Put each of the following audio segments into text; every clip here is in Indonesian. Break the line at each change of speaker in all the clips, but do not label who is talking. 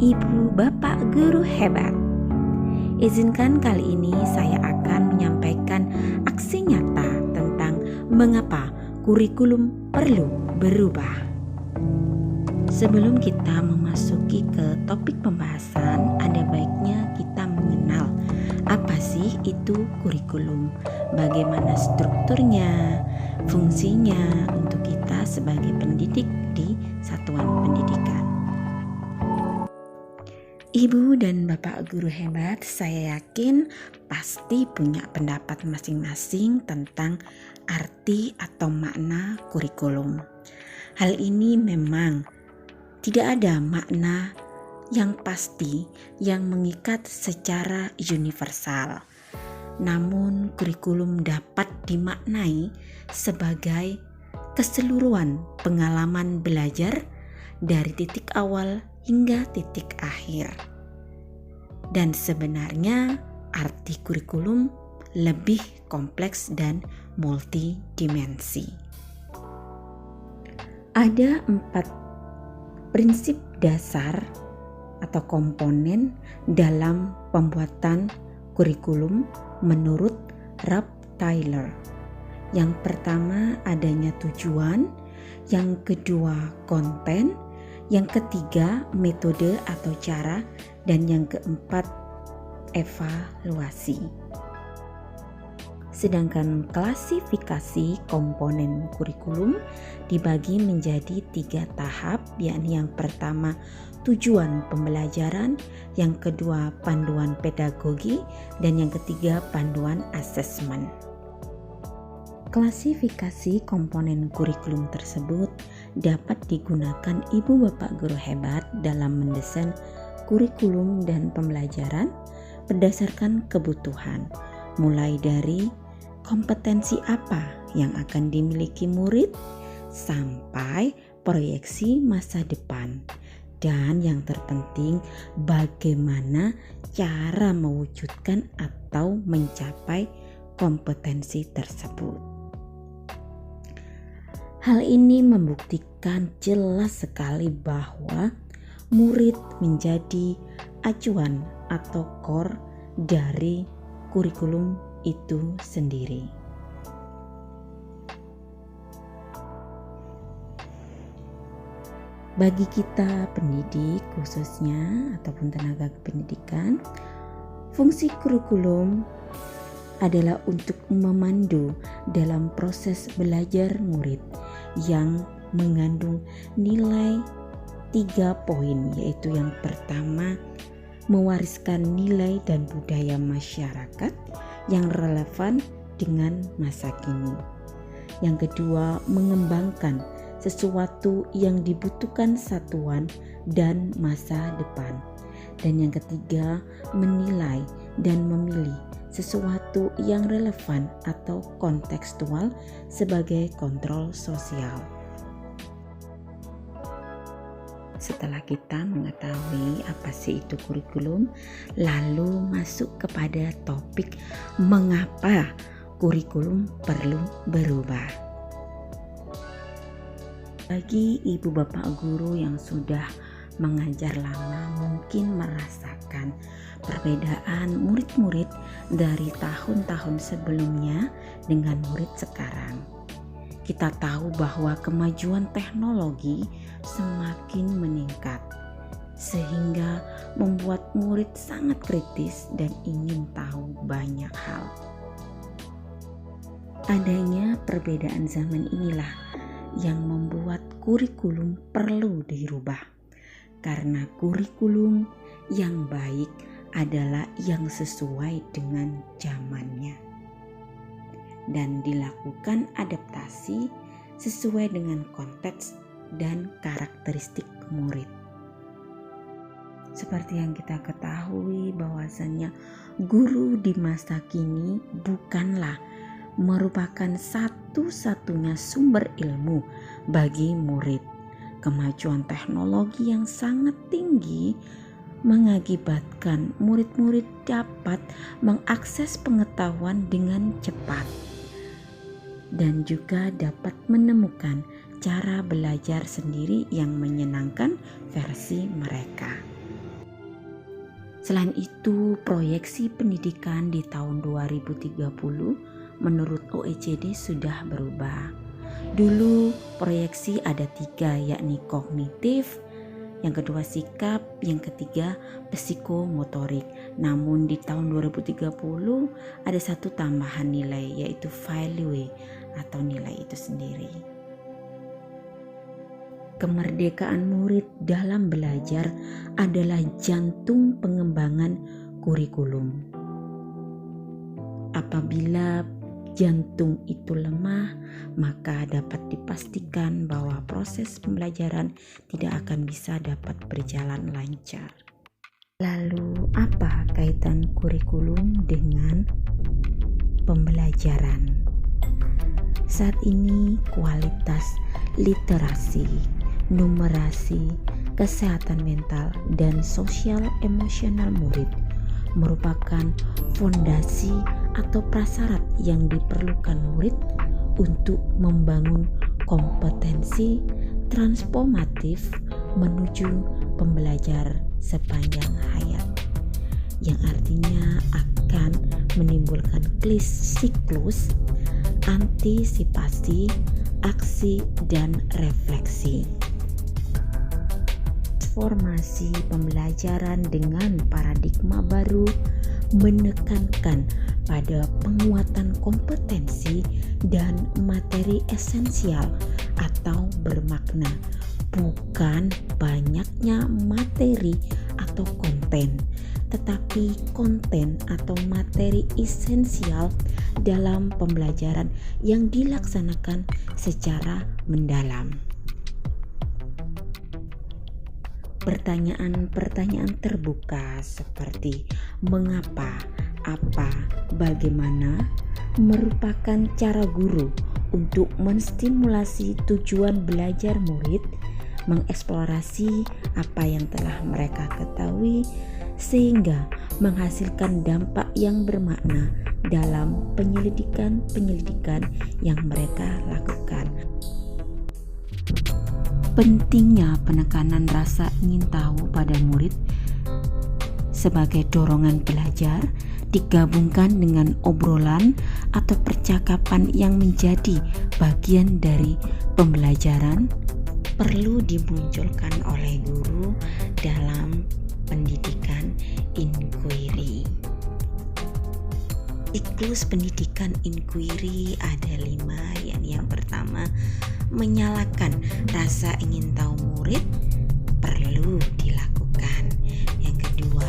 Ibu Bapak Guru Hebat. Izinkan kali ini saya akan menyampaikan aksi nyata tentang mengapa kurikulum perlu berubah. Sebelum kita memasuki ke topik pembahasan, ada baiknya kita mengenal apa sih itu kurikulum, bagaimana strukturnya, fungsinya untuk kita sebagai pendidik di satuan pendidikan. Ibu dan Bapak Guru Hebat, saya yakin pasti punya pendapat masing-masing tentang arti atau makna kurikulum. Hal ini memang tidak ada makna yang pasti yang mengikat secara universal. Namun kurikulum dapat dimaknai sebagai keseluruhan pengalaman belajar dari titik awal hingga titik akhir. Dan sebenarnya arti kurikulum lebih kompleks dan multidimensi. Ada 4 prinsip dasar atau komponen dalam pembuatan kurikulum menurut Rob Taylor. Yang pertama adanya tujuan, yang kedua konten, yang ketiga metode atau cara, dan yang keempat evaluasi. Sedangkan klasifikasi komponen kurikulum dibagi menjadi 3 tahap, yakni yang pertama tujuan pembelajaran, yang kedua panduan pedagogi, dan yang ketiga panduan asesmen. Klasifikasi komponen kurikulum tersebut dapat digunakan ibu bapak guru hebat dalam mendesain kurikulum dan pembelajaran berdasarkan kebutuhan, mulai dari kompetensi apa yang akan dimiliki murid sampai proyeksi masa depan, dan yang terpenting bagaimana cara mewujudkan atau mencapai kompetensi tersebut. Hal ini membuktikan jelas sekali bahwa murid menjadi acuan atau core dari kurikulum itu sendiri. Bagi kita pendidik khususnya ataupun tenaga kependidikan, fungsi kurikulum adalah untuk memandu dalam proses belajar murid yang mengandung nilai 3 poin, yaitu yang pertama mewariskan nilai dan budaya masyarakat yang relevan dengan masa kini. Yang kedua, mengembangkan sesuatu yang dibutuhkan satuan dan masa depan. Dan yang ketiga, menilai dan memilih sesuatu yang relevan atau kontekstual sebagai kontrol sosial. Setelah kita mengetahui apa sih itu kurikulum, lalu masuk kepada topik mengapa kurikulum perlu berubah. Bagi ibu bapak guru yang sudah mengajar lama mungkin merasakan perbedaan murid-murid dari tahun-tahun sebelumnya dengan murid sekarang. Kita tahu bahwa kemajuan teknologi semakin meningkat sehingga membuat murid sangat kritis dan ingin tahu banyak hal. Adanya perbedaan zaman inilah yang membuat kurikulum perlu dirubah. Karena kurikulum yang baik adalah yang sesuai dengan zamannya dan dilakukan adaptasi sesuai dengan konteks dan karakteristik murid. Seperti yang kita ketahui bahwasannya guru di masa kini bukanlah merupakan satu-satunya sumber ilmu bagi murid. Kemajuan teknologi yang sangat tinggi mengakibatkan murid-murid dapat mengakses pengetahuan dengan cepat dan juga dapat menemukan cara belajar sendiri yang menyenangkan versi mereka. Selain itu, proyeksi pendidikan di tahun 2030 menurut OECD sudah berubah. Dulu proyeksi ada 3, yakni kognitif, yang kedua sikap, yang ketiga psikomotorik. Namun di tahun 2030 ada satu tambahan nilai, yaitu value atau nilai itu sendiri. Kemerdekaan murid dalam belajar adalah jantung pengembangan kurikulum. Apabila jantung itu lemah, maka dapat dipastikan bahwa proses pembelajaran tidak akan bisa dapat berjalan lancar. Lalu, apa kaitan kurikulum dengan pembelajaran? Saat ini kualitas literasi, numerasi, kesehatan mental, dan sosial emosional murid merupakan fondasi atau prasyarat yang diperlukan murid untuk membangun kompetensi transformatif menuju pembelajar sepanjang hayat, yang artinya akan menimbulkan siklus antisipasi, aksi, dan refleksi. Transformasi pembelajaran dengan paradigma baru menekankan pada penguatan kompetensi dan materi esensial atau bermakna, bukan banyaknya materi atau konten, tetapi konten atau materi esensial dalam pembelajaran yang dilaksanakan secara mendalam. Pertanyaan-pertanyaan terbuka seperti mengapa, apa, bagaimana merupakan cara guru untuk menstimulasi tujuan belajar murid, mengeksplorasi apa yang telah mereka ketahui sehingga menghasilkan dampak yang bermakna dalam penyelidikan yang mereka lakukan. Pentingnya penekanan rasa ingin tahu pada murid sebagai dorongan belajar digabungkan dengan obrolan atau percakapan yang menjadi bagian dari pembelajaran perlu dimunculkan oleh guru dalam pendidikan inquiry. Siklus pendidikan inquiry ada 5, yakni yang pertama, menyalakan rasa ingin tahu murid perlu dilakukan. Yang kedua,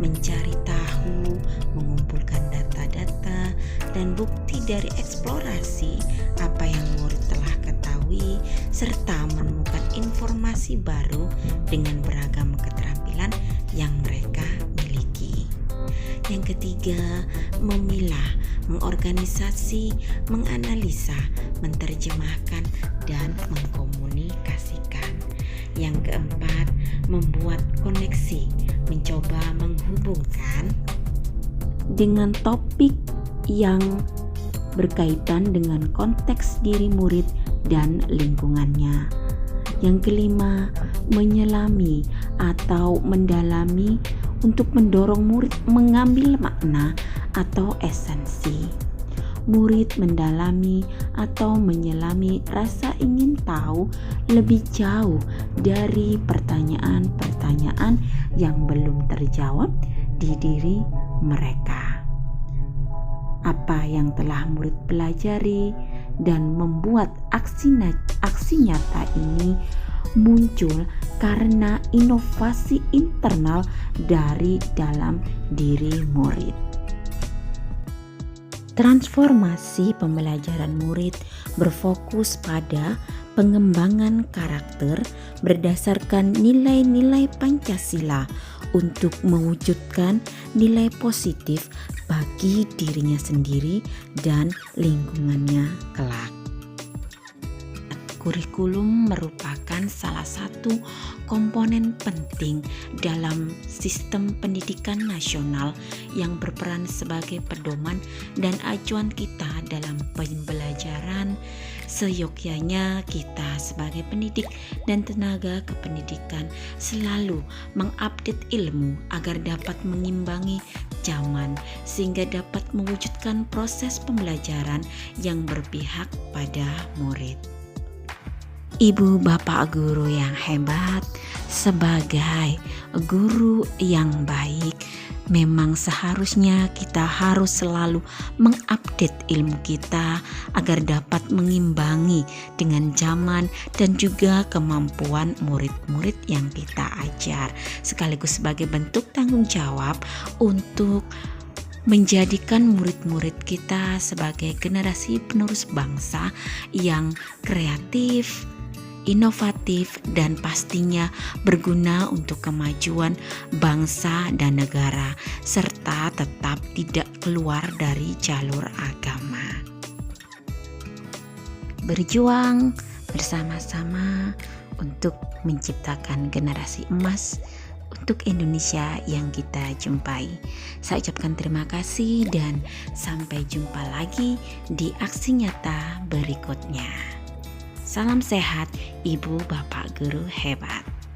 mencari tahu, mengumpulkan data-data dan bukti dari eksplorasi apa yang murid telah ketahui serta menemukan informasi baru dengan beragam keterampilan yang mereka miliki. Yang ketiga, memilah, mengorganisasi, menganalisa, menerjemahkan, dan mengkomunikasikan. Yang keempat, membuat koneksi, mencoba menghubungkan dengan topik yang berkaitan dengan konteks diri murid dan lingkungannya. Yang kelima, menyelami atau mendalami untuk mendorong murid mengambil makna atau esensi. Murid mendalami atau menyelami rasa ingin tahu lebih jauh dari pertanyaan-pertanyaan yang belum terjawab di diri mereka. Apa yang telah murid pelajari dan membuat aksi nyata ini muncul karena inovasi internal dari dalam diri murid. Transformasi pembelajaran murid berfokus pada pengembangan karakter berdasarkan nilai-nilai Pancasila untuk mewujudkan nilai positif bagi dirinya sendiri dan lingkungannya kelak. Kurikulum merupakan salah satu komponen penting dalam sistem pendidikan nasional yang berperan sebagai pedoman dan acuan kita dalam pembelajaran Seyogyanya kita sebagai pendidik dan tenaga kependidikan selalu mengupdate ilmu agar dapat mengimbangi zaman sehingga dapat mewujudkan proses pembelajaran yang berpihak pada murid. Ibu bapak guru yang hebat, sebagai guru yang baik, memang seharusnya kita harus selalu mengupdate ilmu kita agar dapat mengimbangi dengan zaman dan juga kemampuan murid-murid yang kita ajar, sekaligus sebagai bentuk tanggung jawab untuk menjadikan murid-murid kita sebagai generasi penerus bangsa yang kreatif, inovatif, dan pastinya berguna untuk kemajuan bangsa dan negara, serta tetap tidak keluar dari jalur agama. Berjuang bersama-sama untuk menciptakan generasi emas untuk Indonesia yang kita jumpai. Saya ucapkan terima kasih dan sampai jumpa lagi di aksi nyata berikutnya. Salam sehat, ibu bapak guru hebat.